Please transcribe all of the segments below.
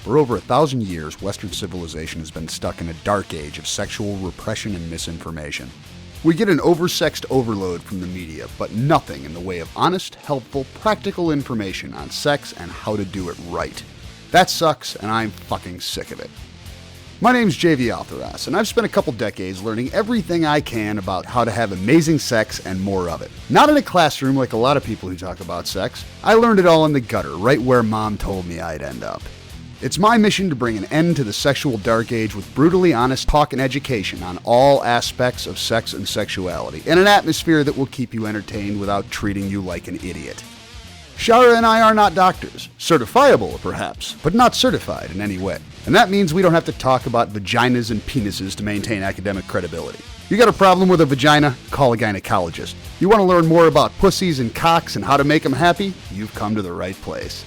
For over 1,000 years, Western civilization has been stuck in a dark age of sexual repression and misinformation. We get an oversexed overload from the media, but nothing in the way of honest, helpful, practical information on sex and how to do it right. That sucks, and I'm fucking sick of it. My name's JV Altheras, and I've spent a couple decades learning everything I can about how to have amazing sex and more of it. Not in a classroom like a lot of people who talk about sex. I learned it all in the gutter, right where Mom told me I'd end up. It's my mission to bring an end to the sexual dark age with brutally honest talk and education on all aspects of sex and sexuality, in an atmosphere that will keep you entertained without treating you like an idiot. Shara and I are not doctors. Certifiable, perhaps, but not certified in any way. And that means we don't have to talk about vaginas and penises to maintain academic credibility. You got a problem with a vagina? Call a gynecologist. You want to learn more about pussies and cocks and how to make them happy? You've come to the right place.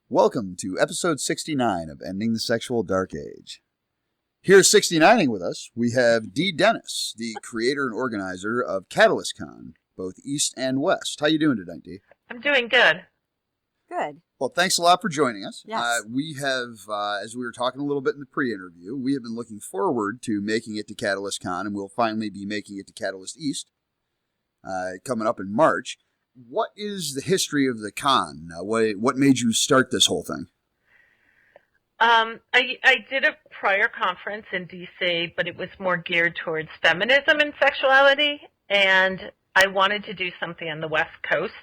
Welcome to episode 69 of Ending the Sexual Dark Age. Here 69ing with us, we have Dee Dennis, the creator and organizer of CatalystCon, both East and West. How you doing tonight, Dee? I'm doing good. Good. Well, thanks a lot for joining us. Yes. We have, as we were talking a little bit in the pre-interview, we have been looking forward to making it to CatalystCon, and we'll finally be making it to Catalyst East coming up in March. What is the history of the con? What made you start this whole thing? I did a prior conference in D.C., but it was more geared towards feminism and sexuality, and I wanted to do something on the West Coast,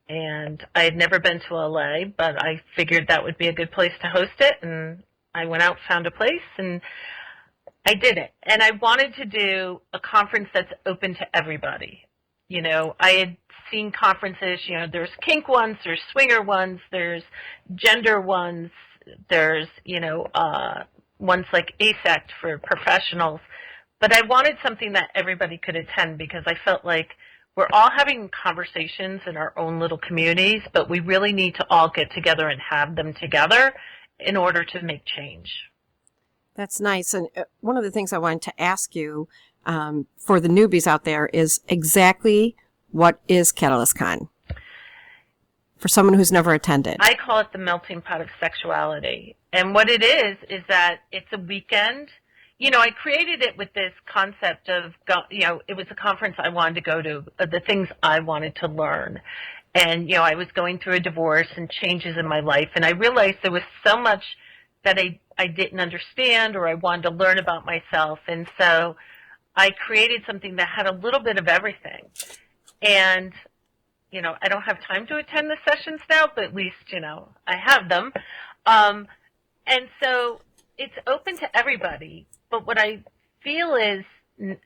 and I had never been to L.A., but I figured that would be a good place to host it, and I went out, found a place, and I did it. And I wanted to do a conference that's open to everybody. You know, I had seen conferences, you know, there's kink ones, there's swinger ones, there's gender ones, there's, you know, ones like ASECT for professionals. But I wanted something that everybody could attend because I felt like we're all having conversations in our own little communities, but we really need to all get together and have them together in order to make change. That's nice. And one of the things I wanted to ask you for the newbies out there is exactly what is CatalystCon for someone who's never attended? I call it the melting pot of sexuality. And what it is that it's a weekend. You know, I created it with this concept of, you know, it was a conference I wanted to go to, the things I wanted to learn. And, you know, I was going through a divorce and changes in my life, and I realized there was so much that I didn't understand or I wanted to learn about myself. And so I created something that had a little bit of everything. And, you know, I don't have time to attend the sessions now, but at least, you know, I have them. And so it's open to everybody. But what I feel is,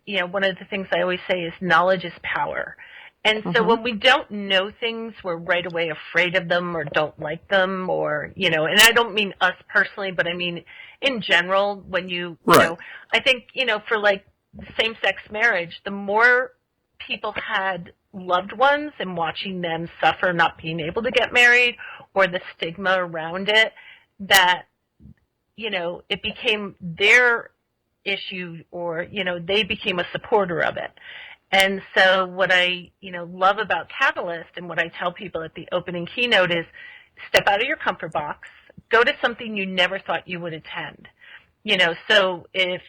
you know, one of the things I always say is knowledge is power. And so when we don't know things, we're right away afraid of them or don't like them or, you know, and I don't mean us personally, but I mean in general, when you know, I think, you know, for like same-sex marriage, the more people had loved ones and watching them suffer not being able to get married or the stigma around it, that, you know, it became their issue or, you know, they became a supporter of it. And so what I, you know, love about Catalyst and what I tell people at the opening keynote is step out of your comfort box, go to something you never thought you would attend. You know, so if,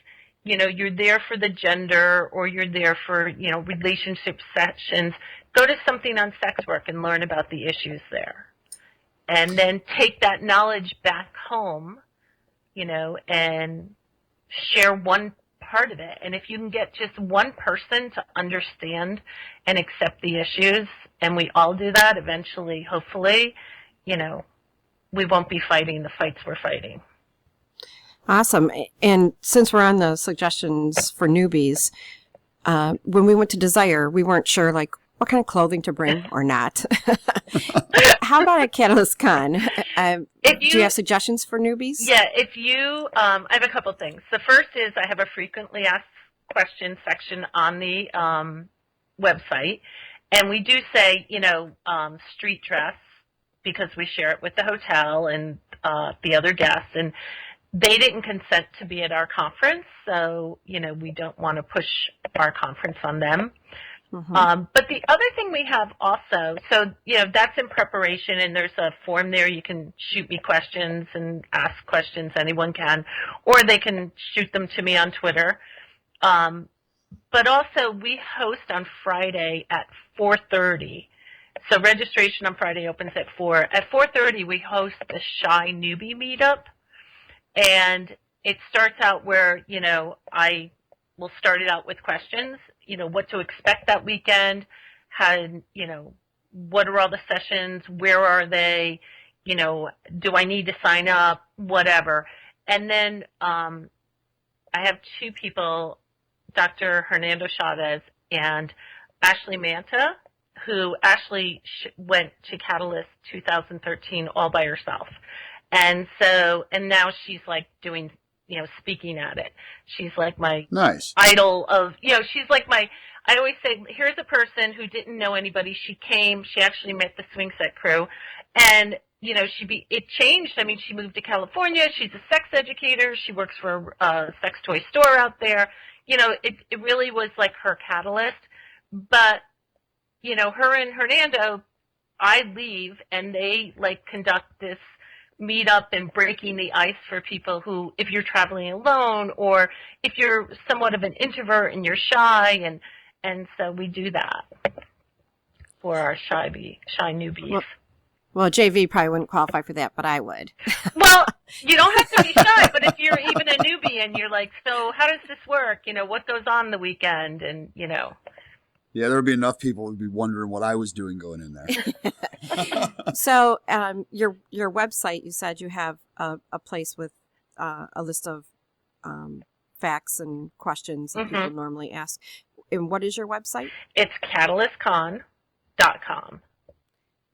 you know, you're there for the gender or you're there for, you know, relationship sessions, go to something on sex work and learn about the issues there. And then take that knowledge back home, you know, and share one part of it. And if you can get just one person to understand and accept the issues, and we all do that eventually, hopefully, you know, we won't be fighting the fights we're fighting. Awesome. And since we're on the suggestions for newbies, when we went to Desire, we weren't sure, like, what kind of clothing to bring or not. How about at CatalystCon? Do you have suggestions for newbies? Yeah, if you, I have a couple things. The first is I have a frequently asked questions section on the website, and we do say, you know, street dress because we share it with the hotel and the other guests, and they didn't consent to be at our conference, so, you know, we don't want to push our conference on them. But the other thing we have also, so, that's in preparation, and there's a form there. You can shoot me questions and ask questions. Anyone can. Or they can shoot them to me on Twitter. But also, we host on Friday at 4:30. So registration on Friday opens at 4. At 4:30, we host the Shy Newbie Meetup. And it starts out where, I will start it out with questions, what to expect that weekend, how, what are all the sessions, where are they, do I need to sign up, whatever. And then I have two people, Dr. Hernando Chavez and Ashley Manta, who Ashley went to Catalyst 2013 all by herself. And now she's like doing, speaking at it. She's like my idol of, she's like I always say, here's a person who didn't know anybody. She came, she actually met the swing set crew, and, it changed. I mean, she moved to California. She's a sex educator. She works for a sex toy store out there. It really was like her catalyst. But, her and Hernando, I leave, and they, conduct this meetup and breaking the ice for people who, if you're traveling alone or if you're somewhat of an introvert and you're shy, and so we do that for our shy newbies. Well, JV probably wouldn't qualify for that, but I would. Well, you don't have to be shy, but if you're even a newbie and you're like, so how does this work? What goes on the weekend? And, Yeah, there would be enough people who would be wondering what I was doing going in there. So your website, you said you have a place with a list of facts and questions that people normally ask. And what is your website? It's CatalystCon.com.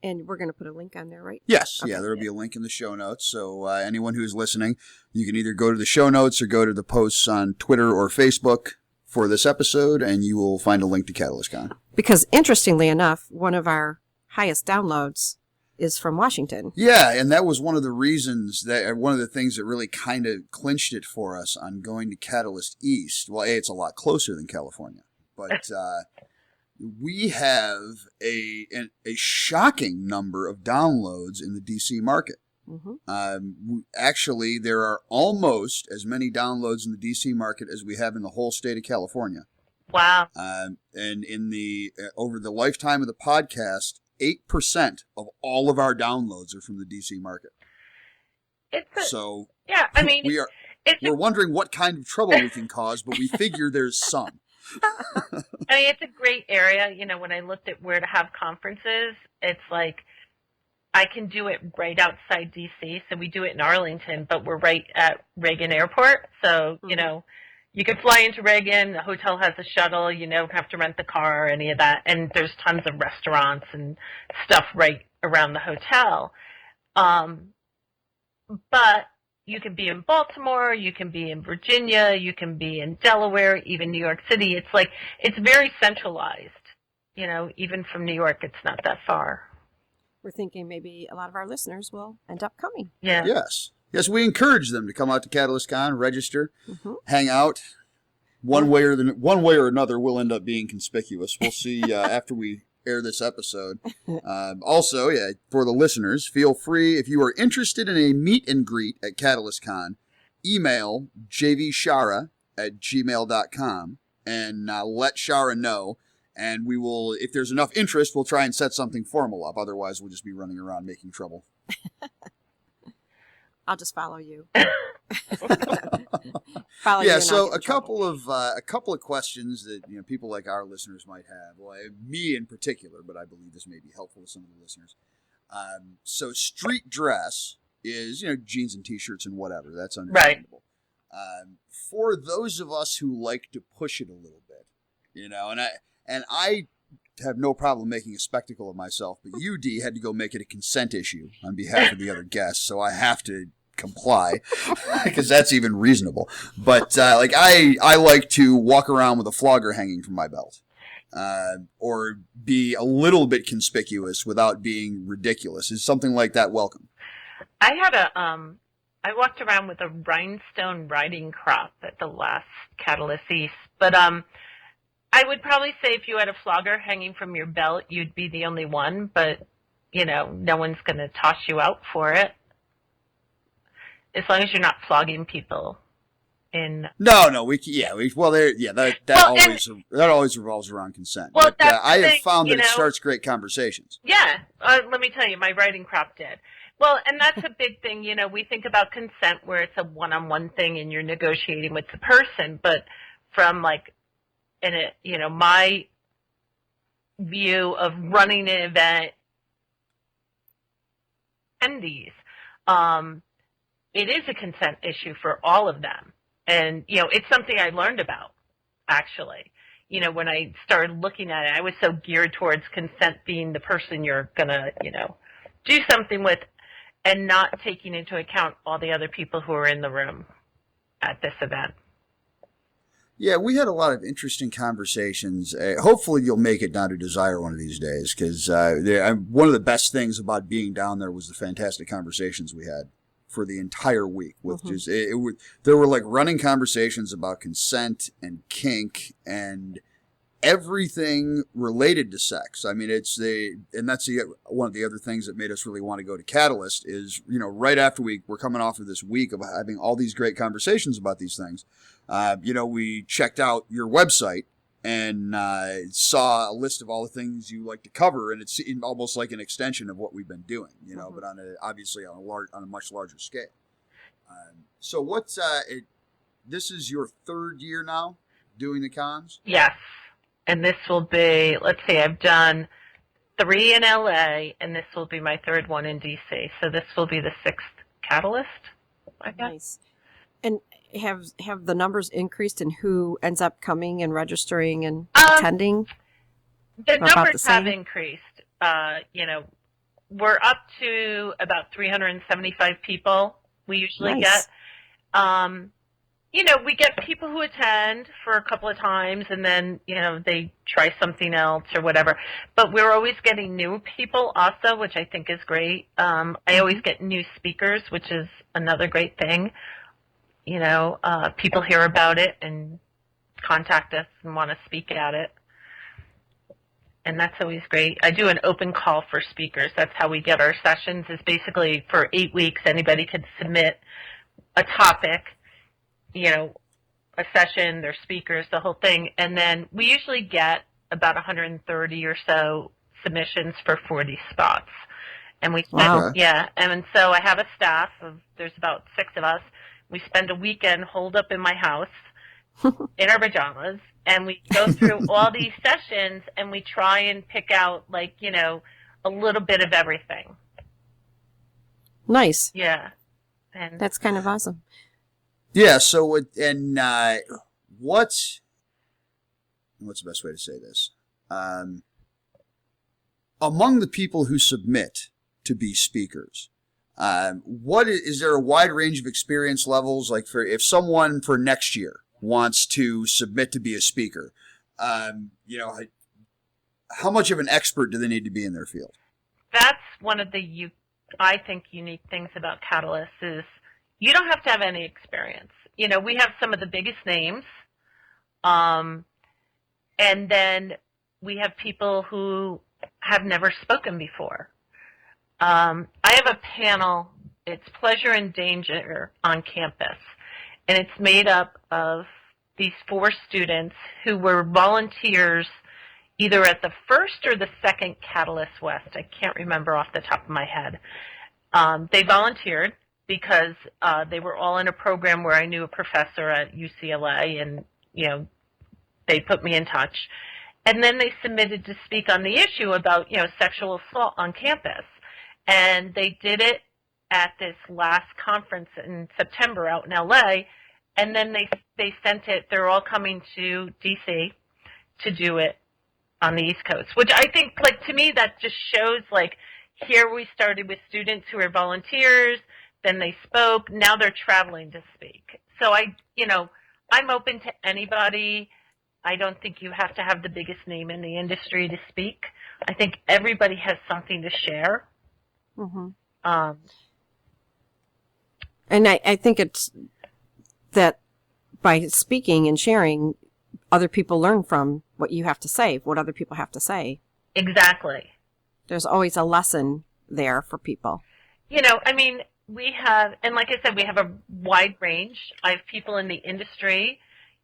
And we're going to put a link on there, right? Yes. Okay. Yeah, there will be a link in the show notes. So anyone who's listening, you can either go to the show notes or go to the posts on Twitter or Facebook for this episode, and you will find a link to CatalystCon. Because interestingly enough, one of our highest downloads is from Washington. Yeah, and that was one of the reasons one of the things that really kind of clinched it for us on going to Catalyst East. Well, it's a lot closer than California, but we have a shocking number of downloads in the DC market. Actually, there are almost as many downloads in the DC market as we have in the whole state of California. Wow. And in the over the lifetime of the podcast, 8% of all of our downloads are from the DC market. Yeah, I mean, we're wondering what kind of trouble we can cause, but we figure there's some. I mean, it's a great area. When I looked at where to have conferences, it's like I can do it right outside DC. So we do it in Arlington, but we're right at Reagan Airport. So, you can fly into Reagan. The hotel has a shuttle. You don't have to rent the car or any of that. And there's tons of restaurants and stuff right around the hotel. But you can be in Baltimore. You can be in Virginia. You can be in Delaware, even New York City. It's like, it's very centralized. Even from New York, it's not that far. We're thinking maybe a lot of our listeners will end up coming. Yeah. Yes, we encourage them to come out to CatalystCon, register, hang out. One way or another, we'll end up being conspicuous. We'll see after we air this episode. Also, for the listeners, feel free, if you are interested in a meet and greet at CatalystCon, email jvshara@gmail.com and let Shara know. And we will, if there's enough interest, we'll try and set something formal up. Otherwise, we'll just be running around making trouble. I'll just follow you. So a couple of questions that people like our listeners might have. Well, me in particular, but I believe this may be helpful to some of the listeners. So street dress is jeans and t-shirts and whatever. That's understandable. Right. For those of us who like to push it a little bit, and I have no problem making a spectacle of myself, but you, D, had to go make it a consent issue on behalf of the other guests, so I have to comply because that's even reasonable. But I like to walk around with a flogger hanging from my belt, or be a little bit conspicuous without being ridiculous. Is something like that welcome? I had I walked around with a rhinestone riding crop at the last Catalyst East, but I I would probably say if you had a flogger hanging from your belt, you'd be the only one, but, no one's going to toss you out for it. As long as you're not flogging people in... No, that always revolves around consent. Well, but that's I the have thing, found that it starts great conversations. Yeah. Let me tell you, my writing crop did. Well, and that's a big thing, we think about consent where it's a one-on-one thing and you're negotiating with the person, but from my view of running an event, attendees, it is a consent issue for all of them. And, it's something I learned about, actually. When I started looking at it, I was so geared towards consent being the person you're going to, do something with and not taking into account all the other people who are in the room at this event. Yeah, we had a lot of interesting conversations. Hopefully you'll make it down to Desire one of these days, because one of the best things about being down there was the fantastic conversations we had for the entire week. With there were like running conversations about consent and kink and everything related to sex. I mean, that's one of the other things that made us really want to go to Catalyst is, right after we're coming off of this week of having all these great conversations about these things. We checked out your website and saw a list of all the things you like to cover, and it's almost like an extension of what we've been doing, but obviously on a much larger scale. So this is your third year now doing the cons? Yes. And this will be, let's see, I've done 3 in LA, and this will be my third one in DC. So this will be the 6th Catalyst, I guess. Nice. And have the numbers increased in who ends up coming and registering and attending? The numbers have increased. We're up to about 375 people we usually get. We get people who attend for a couple of times and then, they try something else or whatever. But we're always getting new people also, which I think is great. I always get new speakers, which is another great thing. People hear about it and contact us and want to speak at it. And that's always great. I do an open call for speakers. That's how we get our sessions, is basically for 8 weeks, anybody could submit a topic, a session, their speakers, the whole thing. And then we usually get about 130 or so submissions for 40 spots. And we spend, and so I have a staff there's about 6 of us. We spend a weekend holed up in my house in our pajamas, and we go through all these sessions, and we try and pick out, a little bit of everything. Nice. Yeah. And that's kind of awesome. Yeah, so, what's the best way to say this? Among the people who submit to be speakers, is there a wide range of experience levels? Like if someone for next year wants to submit to be a speaker, how much of an expert do they need to be in their field? That's one of the, I think, unique things about Catalyst is you don't have to have any experience. We have some of the biggest names, and then we have people who have never spoken before. I have a panel, it's Pleasure and Danger on campus, and it's made up of these 4 students who were volunteers either at the first or the second Catalyst West. I can't remember off the top of my head. They volunteered because they were all in a program where I knew a professor at UCLA, and, they put me in touch. And then they submitted to speak on the issue about, sexual assault on campus. And they did it at this last conference in September out in LA, and then they sent it, they're all coming to DC to do it on the East Coast, which I think, to me, that just shows, here we started with students who were volunteers, then they spoke, now they're traveling to speak. So I'm open to anybody. I don't think you have to have the biggest name in the industry to speak. I think everybody has something to share. Mm-hmm. And I think it's that by speaking and sharing, other people learn from what you have to say, what other people have to say. Exactly. There's always a lesson there for people. You know, I mean, we have, and like I said, we have a wide range. I have people in the industry.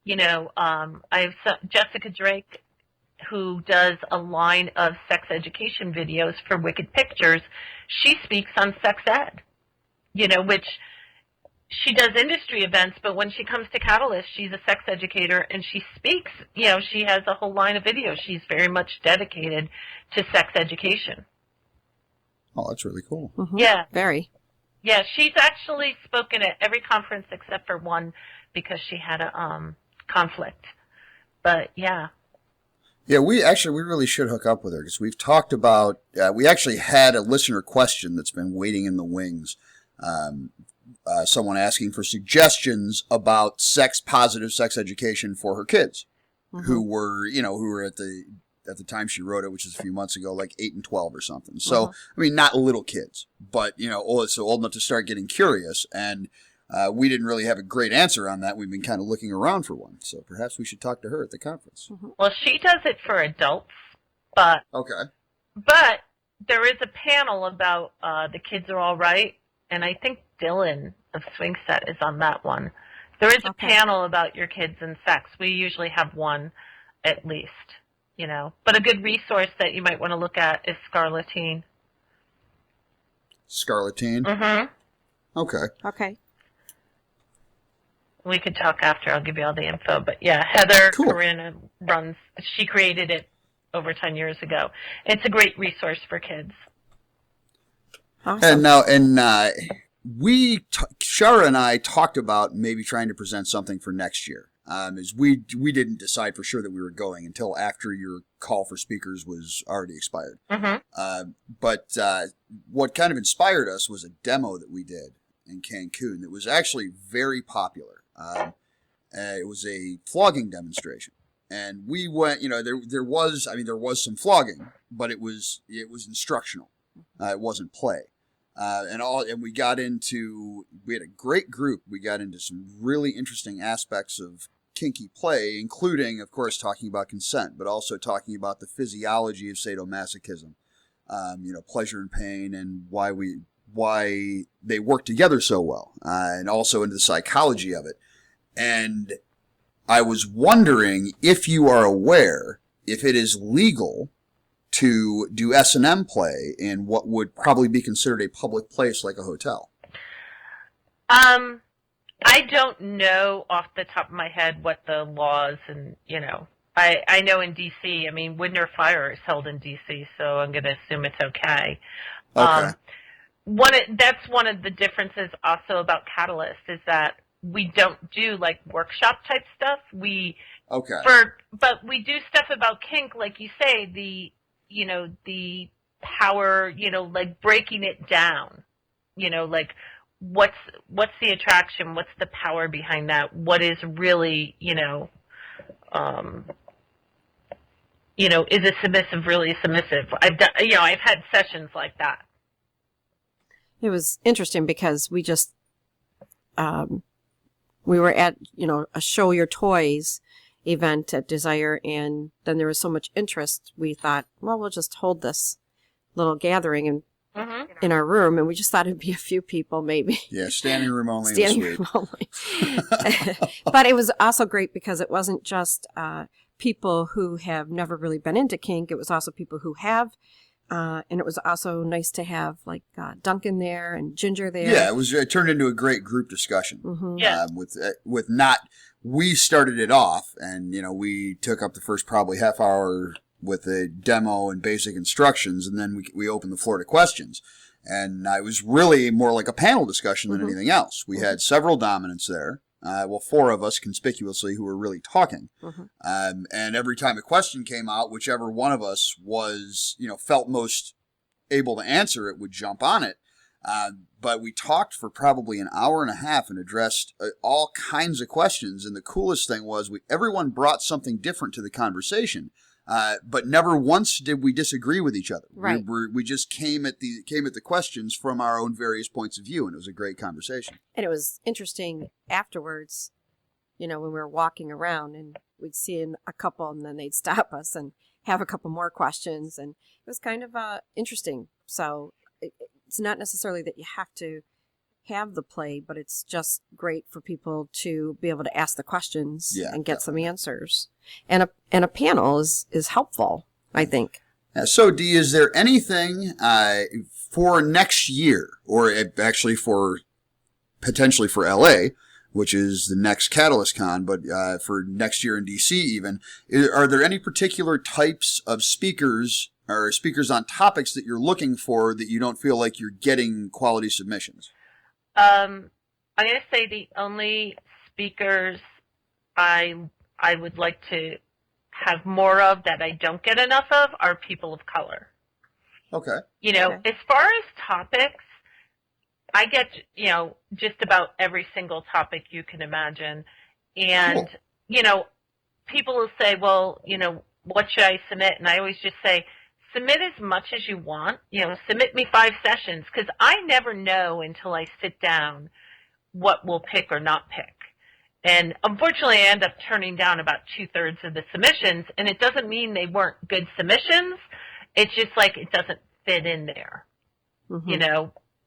You know, I have Jessica Drake, who does a line of sex education videos for Wicked Pictures. She speaks on sex ed, you know, which she does industry events, but when she comes to Catalyst, she's a sex educator and she speaks, you know, she has a whole line of videos. She's very much dedicated to sex education. Oh, that's really cool. Mm-hmm. Yeah. Very. Yeah, she's actually spoken at every conference except for one because she had a conflict. But yeah. Yeah, we really should hook up with her because we've talked about, we actually had a listener question that's been waiting in the wings. Someone asking for suggestions about positive sex education for her kids, who were at the time she wrote it, which is a few months ago, like 8 and 12 or something. So, I mean, not little kids, but, you know, old enough to start getting curious. And we didn't really have a great answer on that. We've been kind of looking around for one. So perhaps we should talk to her at the conference. Well, she does it for adults, but there is a panel about the kids are all right. And I think Dylan of Swing Set is on that one. There is a panel about your kids and sex. We usually have one at least, you know. But a good resource that you might want to look at is Scarletine. Scarletine? Mm-hmm. Okay. We could talk after. I'll give you all the info. But yeah, Heather Corinna she created it over 10 years ago. It's a great resource for kids. Awesome. Shara and I talked about maybe trying to present something for next year. As we didn't decide for sure that we were going until after your call for speakers was already expired. But what kind of inspired us was a demo that we did in Cancun that was actually very popular. It was a flogging demonstration. And we went, you know, there was some flogging, but it was instructional. It wasn't play. And we had a great group. We got into some really interesting aspects of kinky play, including, of course, talking about consent, but also talking about the physiology of sadomasochism, pleasure and pain, and why they work together so well, and also into the psychology of it. And I was wondering if you are aware if it is legal to do S&M play in what would probably be considered a public place like a hotel. I don't know off the top of my head what the laws and, you know, I know in D.C., I mean, Widner Fire is held in D.C., so I'm going to assume it's okay. That's one of the differences also about Catalyst is that we don't do like workshop type stuff. But we do stuff about kink, like you say, the power, you know, like breaking it down, you know, like what's the attraction? What's the power behind that? What is really, is a submissive really submissive? I've had sessions like that. It was interesting because we just, we were at, a Show Your Toys event at Desire, and then there was so much interest, we thought, well, we'll just hold this little gathering in our room, and we just thought it'd be a few people, maybe. Yeah, standing room only. But it was also great because it wasn't just people who have never really been into kink. It was also people who have, and it was also nice to have like Duncan there and Ginger there. Yeah, it turned into a great group discussion. Mm-hmm. Yeah. We started it off, and we took up the first probably half hour with a demo and basic instructions, and then we opened the floor to questions. And it was really more like a panel discussion than anything else. We had several dominants there. 4 of us conspicuously who were really talking. And every time a question came out, whichever one of us was, felt most able to answer it would jump on it. But we talked for probably an hour and a half and addressed all kinds of questions. And the coolest thing was everyone brought something different to the conversation. But never once did we disagree with each other. Right. We just came at the questions from our own various points of view, and it was a great conversation. And it was interesting afterwards, when we were walking around, and we'd see a couple, and then they'd stop us and have a couple more questions, and it was kind of interesting. So it's not necessarily that you have to have the play, but it's just great for people to be able to ask the questions and get some answers. And a panel is helpful, I think. So, Dee, is there anything for next year, or actually for potentially for LA, which is the next CatalystCon, but for next year in DC even, are there any particular types of speakers or speakers on topics that you're looking for that you don't feel like you're getting quality submissions? I'm going to say the only speakers I would like to have more of that I don't get enough of are people of color. Okay. As far as topics, I get, just about every single topic you can imagine. And, cool. People will say, well, what should I submit? And I always just say, submit as much as you want. Submit me 5 sessions, because I never know until I sit down what we'll pick or not pick. And unfortunately, I end up turning down about 2/3 of the submissions, and it doesn't mean they weren't good submissions. It's just like it doesn't fit in there,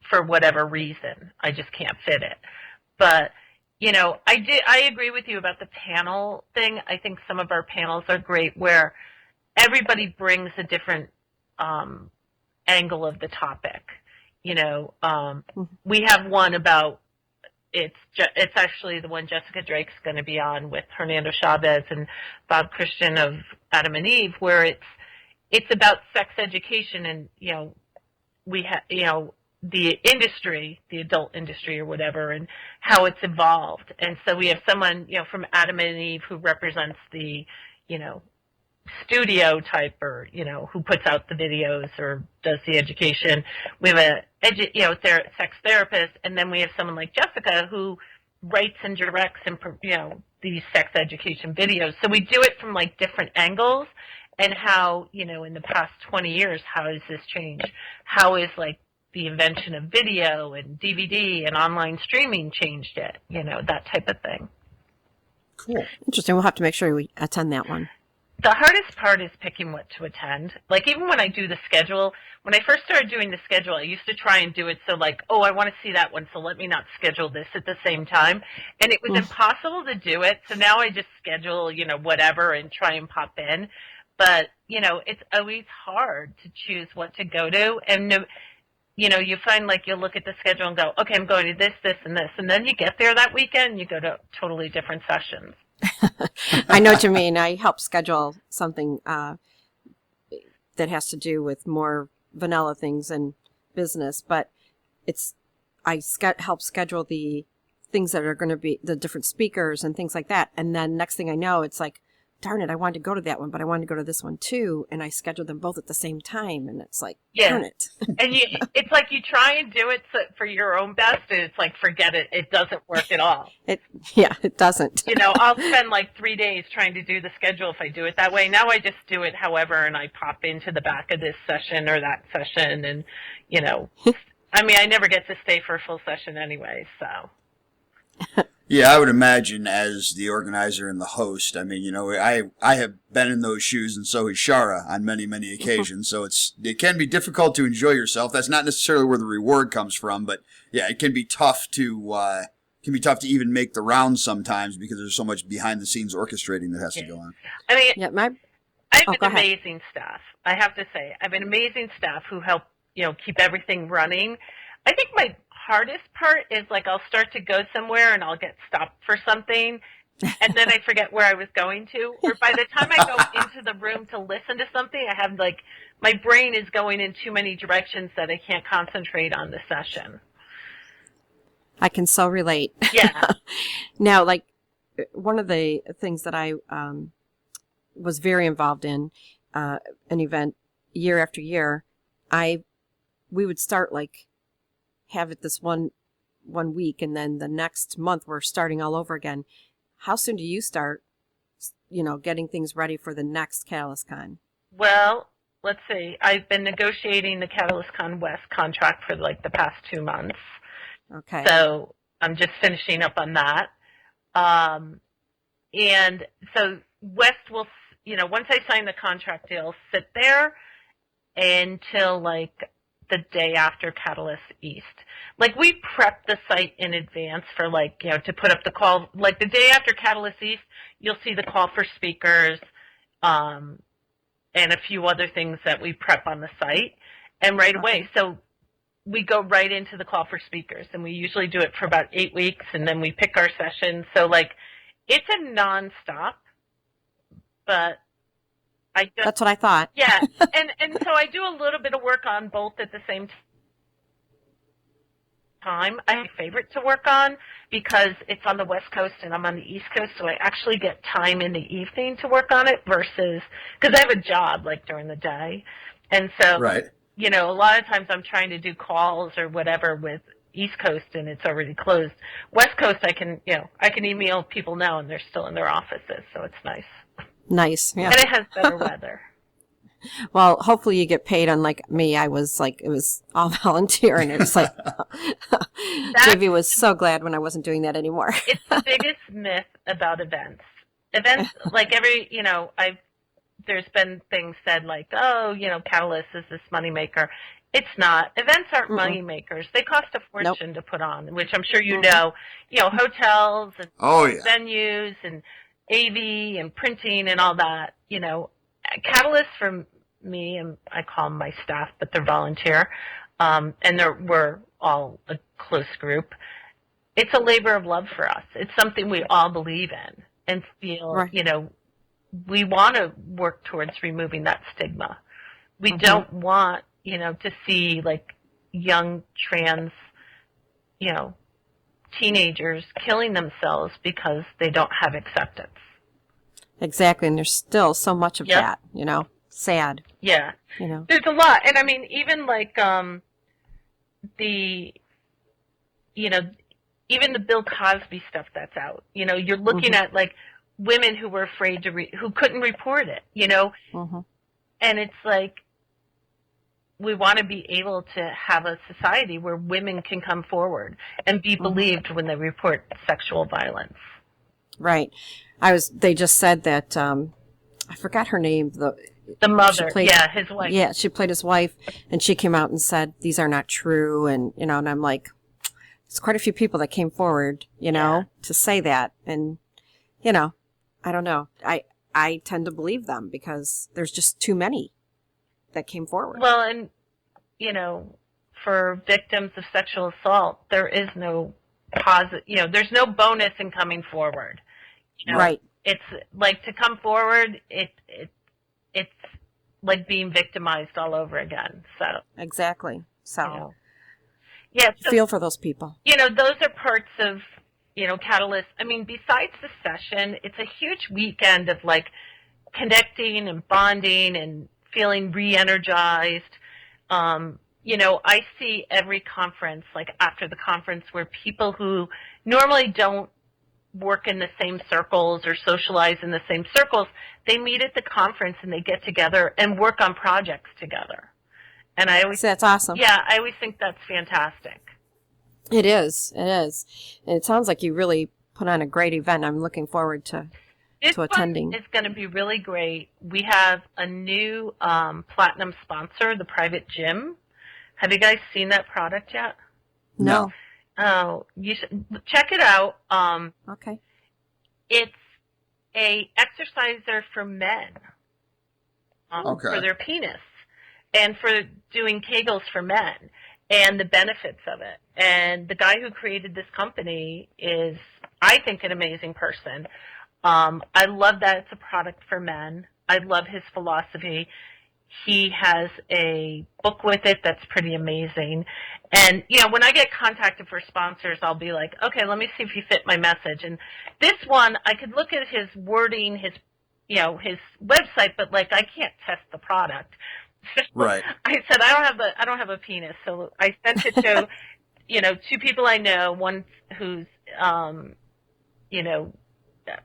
for whatever reason. I just can't fit it. But, I agree with you about the panel thing. I think some of our panels are great where everybody brings a different angle of the topic. We have one about, it's actually the one Jessica Drake's going to be on with Hernando Chavez and Bob Christian of Adam and Eve, where it's about sex education and, we have, the industry, the adult industry or whatever, and how it's evolved. And so we have someone, from Adam and Eve who represents the, studio type, or who puts out the videos or does the education. We have a sex therapist, and then we have someone like Jessica who writes and directs and these sex education videos. So we do it from like different angles, and how in the past 20 years, how has this changed? How is like the invention of video and DVD and online streaming changed it? That type of thing. Cool. Interesting. We'll have to make sure we attend that one. The hardest part is picking what to attend. Like, even when I do the schedule, when I first started doing the schedule, I used to try and do it so like, oh, I want to see that one, so let me not schedule this at the same time. And it was impossible to do it. So now I just schedule, whatever and try and pop in. But, it's always hard to choose what to go to. And, you find like you'll look at the schedule and go, okay, I'm going to this, this, and this. And then you get there that weekend and you go to totally different sessions. I know what you mean. I help schedule something that has to do with more vanilla things and business, but I help schedule the things that are going to be the different speakers and things like that. And then next thing I know, it's like, darn it, I wanted to go to that one, but I wanted to go to this one too. And I scheduled them both at the same time. And it's like, darn it. And it's like you try and do it for your own best, and it's like, forget it. It doesn't work at all. It doesn't. I'll spend like 3 days trying to do the schedule if I do it that way. Now I just do it however, and I pop into the back of this session or that session. And, I never get to stay for a full session anyway, so. Yeah, I would imagine as the organizer and the host, I have been in those shoes, and so has Shara on many, many occasions. So it can be difficult to enjoy yourself. That's not necessarily where the reward comes from, but yeah, it can be tough to even make the rounds sometimes because there's so much behind the scenes orchestrating that has to go on. I have an amazing staff. I have to say, I have an amazing staff who help keep everything running. I think my hardest part is like I'll start to go somewhere and I'll get stopped for something, and then I forget where I was going to. Or by the time I go into the room to listen to something, I have like my brain is going in too many directions that I can't concentrate on the session. I can so relate. Yeah. Now, like one of the things that I was very involved in, an event year after year, we would start like have it this one week, and then the next month we're starting all over again. How soon do you start, getting things ready for the next CatalystCon? Well, let's see. I've been negotiating the CatalystCon West contract for like the past 2 months. Okay. So I'm just finishing up on that. And so West will, once I sign the contract, they'll sit there until like the day after Catalyst East. Like we prep the site in advance for like, to put up the call. Like the day after Catalyst East, you'll see the call for speakers, and a few other things that we prep on the site. And right away, so we go right into the call for speakers, and we usually do it for about 8 weeks, and then we pick our sessions. So like, it's a nonstop, but that's what I thought. Yeah, and so I do a little bit of work on both at the same time. I have a favorite to work on because it's on the West Coast and I'm on the East Coast, so I actually get time in the evening to work on it versus, because I have a job like during the day. And so, right. A lot of times I'm trying to do calls or whatever with East Coast and it's already closed. West Coast, I can email people now and they're still in their offices, so it's nice. Nice, yeah. And it has better weather. Well, hopefully you get paid, unlike me. I was like, it was all volunteer, and it was like, JV was so glad when I wasn't doing that anymore. It's the biggest myth about events. Events, like there's been things said like, oh, Catalyst is this moneymaker. It's not. Events aren't money makers. They cost a fortune to put on, which I'm sure you know. Hotels and venues and AV and printing and all that. Catalyst for me, and I call them my staff, but they're volunteer, and we're all a close group. It's a labor of love for us. It's something we all believe in and feel, we want to work towards removing that stigma. We don't want, to see like young trans, teenagers killing themselves because they don't have acceptance. Exactly, and there's still so much of that, sad. Yeah. There's a lot. And I mean, even like even the Bill Cosby stuff that's out, you're looking at like women who were afraid who couldn't report it, and it's like, we want to be able to have a society where women can come forward and be believed when they report sexual violence. Right. They just said that, I forgot her name. The mother, his wife. Yeah, she played his wife, and she came out and said, these are not true, and, and I'm like, it's quite a few people that came forward, to say that, and, I don't know. I tend to believe them because there's just too many that came forward. Well, and, for victims of sexual assault, there is no there's no bonus in coming forward. Right. It's like to come forward, it's like being victimized all over again. So exactly. So so, feel for those people. Those are parts of Catalyst. I mean, besides the session, it's a huge weekend of like connecting and bonding and feeling re-energized. I see every conference, like after the conference, where people who normally don't work in the same circles or socialize in the same circles, they meet at the conference and they get together and work on projects together. And I always that's awesome. Yeah, I always think that's fantastic. It is. It is. And it sounds like you really put on a great event. I'm looking forward to attending. It's going to be really great. We have a new platinum sponsor, the Private Gym. Have you guys seen that product yet? No. Oh, you should check it out. Okay. It's a exerciser for men for their penis and for doing Kegels for men and the benefits of it. And the guy who created this company is, I think, an amazing person. I love that it's a product for men. I love his philosophy. He has a book with it that's pretty amazing. And, when I get contacted for sponsors, I'll be like, okay, let me see if you fit my message. And this one, I could look at his wording, his website, but like, I can't test the product. Right. I said, I don't have a penis. So I sent it to, two people I know, one who's,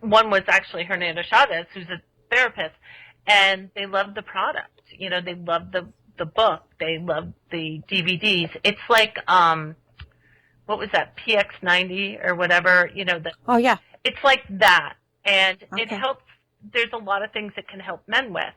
one was actually Hernando Chavez, who's a therapist, and they loved the product. They loved the book. They loved the DVDs. It's like, what was that, PX90 or whatever, oh, yeah. It's like that. And it helps there's a lot of things it can help men with.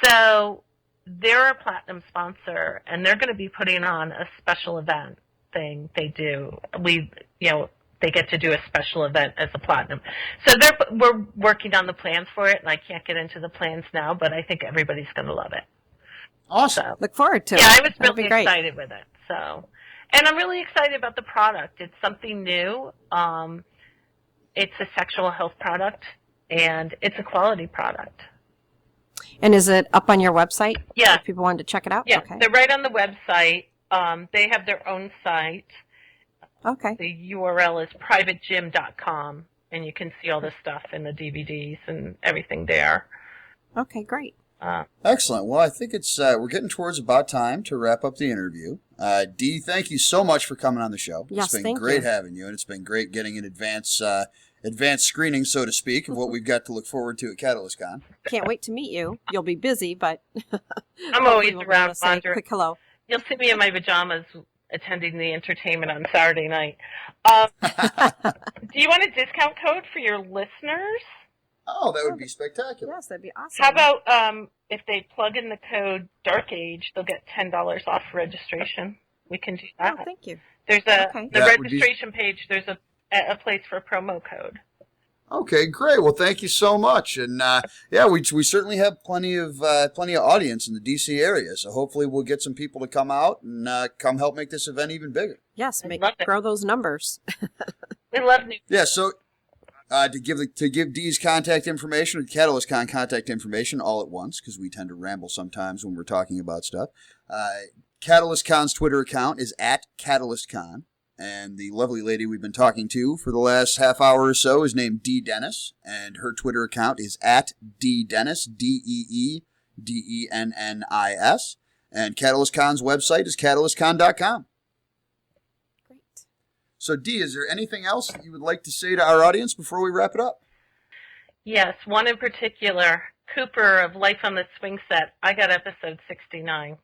So they're a platinum sponsor, and they're going to be putting on a special event thing they do. They get to do a special event as a platinum. So we're working on the plans for it, and I can't get into the plans now, but I think everybody's going to love it. Awesome. So, Look forward to it. Yeah, I was That'll really be great. excited with it. So, and I'm really excited about the product. It's something new. It's a sexual health product, and it's a quality product. And is it up on your website? Yeah. If people wanted to check it out? Yeah, Okay. they're right on the website. They have their own site. Okay. The URL is privategym.com, and you can see all the stuff in the DVDs and everything there. Okay, great. Excellent. Well, I think it's we're getting towards about time to wrap up the interview. Dee, thank you so much for coming on the show. Yes, it's been thank great you. having you, and it's been great getting an advanced screening, so to speak, of what we've got to look forward to at CatalystCon. Can't wait to meet you. You'll be busy, but I'm always we'll be able around, to say a wandering. quick hello. You'll see me in my pajamas attending the entertainment on Saturday night. Do you want a discount code for your listeners? Oh, that would be spectacular. Yes, that'd be awesome. How about if they plug in the code Dark Age, they'll get $10 off registration. We can do that. Oh, thank you. There's Okay. the That would be- registration page. There's a place for a promo code. Okay, great. Well, thank you so much. And we certainly have plenty of audience in the DC area. So hopefully we'll get some people to come out and come help make this event even bigger. Yes, I love it. grow those numbers. We love new. Yeah. So to give Dee's contact information or CatalystCon contact information all at once, because we tend to ramble sometimes when we're talking about stuff. CatalystCon's Twitter account is @CatalystCon. And the lovely lady we've been talking to for the last half hour or so is named Dee Dennis, and her Twitter account is @DDennis, DEEDENNIS, and CatalystCon's website is catalystcon.com. Great. So, Dee, is there anything else that you would like to say to our audience before we wrap it up? Yes, one in particular, Cooper of Life on the Swing Set. I got episode 69.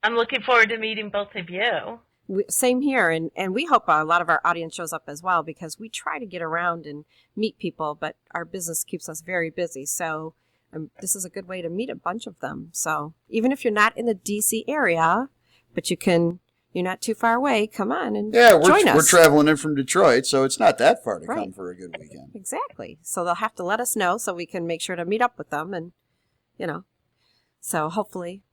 I'm looking forward to meeting both of you. Same here, and we hope a lot of our audience shows up as well, because we try to get around and meet people, but our business keeps us very busy. So this is a good way to meet a bunch of them. So even if you're not in the DC area, but you're not too far away, come on and join us. We're traveling in from Detroit, so it's not that far to come for a good weekend. Exactly. So they'll have to let us know so we can make sure to meet up with them, and so hopefully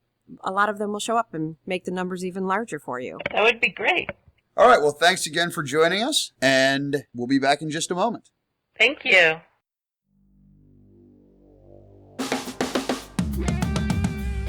a lot of them will show up and make the numbers even larger for you. That would be great. All right, well, thanks again for joining us, and we'll be back in just a moment. Thank you.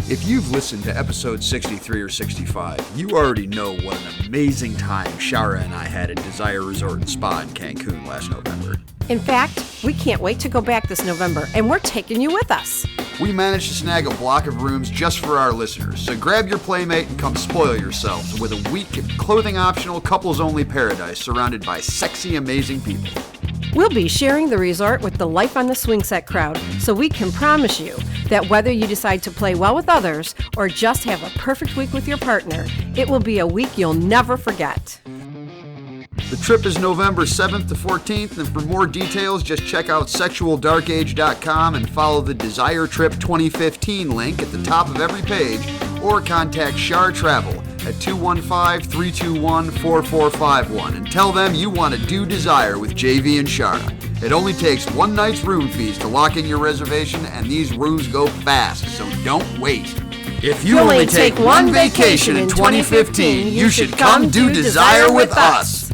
If you've listened to episode 63 or 65, you already know what an amazing time Shara and I had at Desire Resort and Spa in Cancun last November. In fact, we can't wait to go back this November, and we're taking you with us. We managed to snag a block of rooms just for our listeners, so grab your playmate and come spoil yourselves with a week of clothing-optional, couples-only paradise surrounded by sexy, amazing people. We'll be sharing the resort with the Life on the Swing Set crowd, so we can promise you that whether you decide to play well with others or just have a perfect week with your partner, it will be a week you'll never forget. The trip is November 7th to 14th, and for more details, just check out sexualdarkage.com and follow the Desire Trip 2015 link at the top of every page, or contact Shar Travel at 215-321-4451 and tell them you want to do Desire with JV and Shara. It only takes one night's room fees to lock in your reservation, and these rooms go fast, so don't wait. If you only take one vacation in 2015, you should come do Desire with us.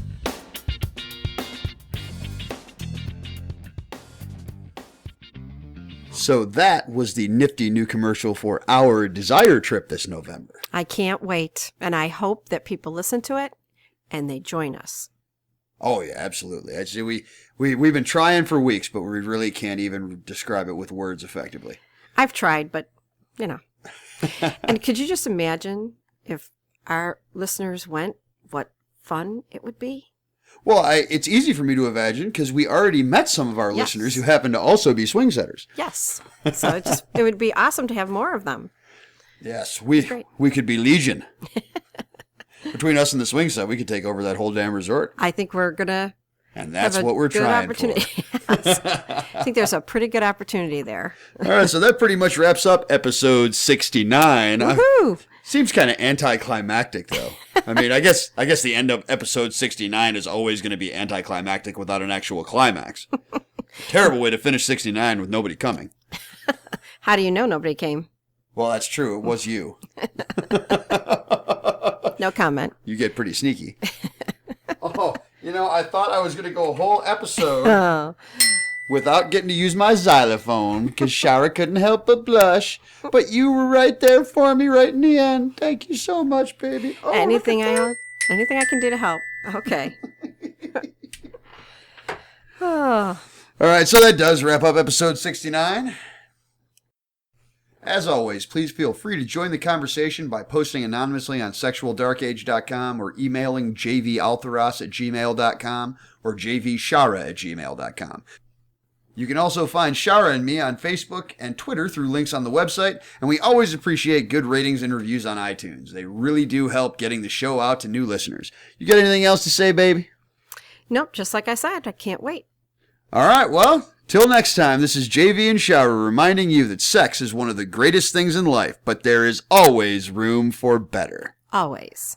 So that was the nifty new commercial for our Desire trip this November. I can't wait, and I hope that people listen to it and they join us. Oh yeah, absolutely. Actually, we've been trying for weeks, but we really can't even describe it with words effectively. I've tried, but And could you just imagine if our listeners went, what fun it would be? Well, it's easy for me to imagine because we already met some of our listeners who happen to also be swing setters. Yes. So it would be awesome to have more of them. Yes, we could be legion. Between us and the swing set, we could take over that whole damn resort. I think we're going to And that's what we're trying for. Yes. I think there's a pretty good opportunity there. All right, so that pretty much wraps up episode 69. Woohoo! Seems kind of anticlimactic, though. I mean, I guess the end of episode 69 is always going to be anticlimactic without an actual climax. Terrible way to finish 69 with nobody coming. How do you know nobody came? Well, that's true. It was you. No comment. You get pretty sneaky. Oh, I thought I was going to go a whole episode without getting to use my xylophone because Shara couldn't help but blush. But you were right there for me right in the end. Thank you so much, baby. Oh, anything I can do to help. Okay. All right, so that does wrap up episode 69. As always, please feel free to join the conversation by posting anonymously on sexualdarkage.com or emailing jvaltheros@gmail.com or jvshara@gmail.com. You can also find Shara and me on Facebook and Twitter through links on the website, and we always appreciate good ratings and reviews on iTunes. They really do help getting the show out to new listeners. You got anything else to say, baby? Nope, just like I said, I can't wait. All right, well, till next time, this is JV and Shara reminding you that sex is one of the greatest things in life, but there is always room for better. Always.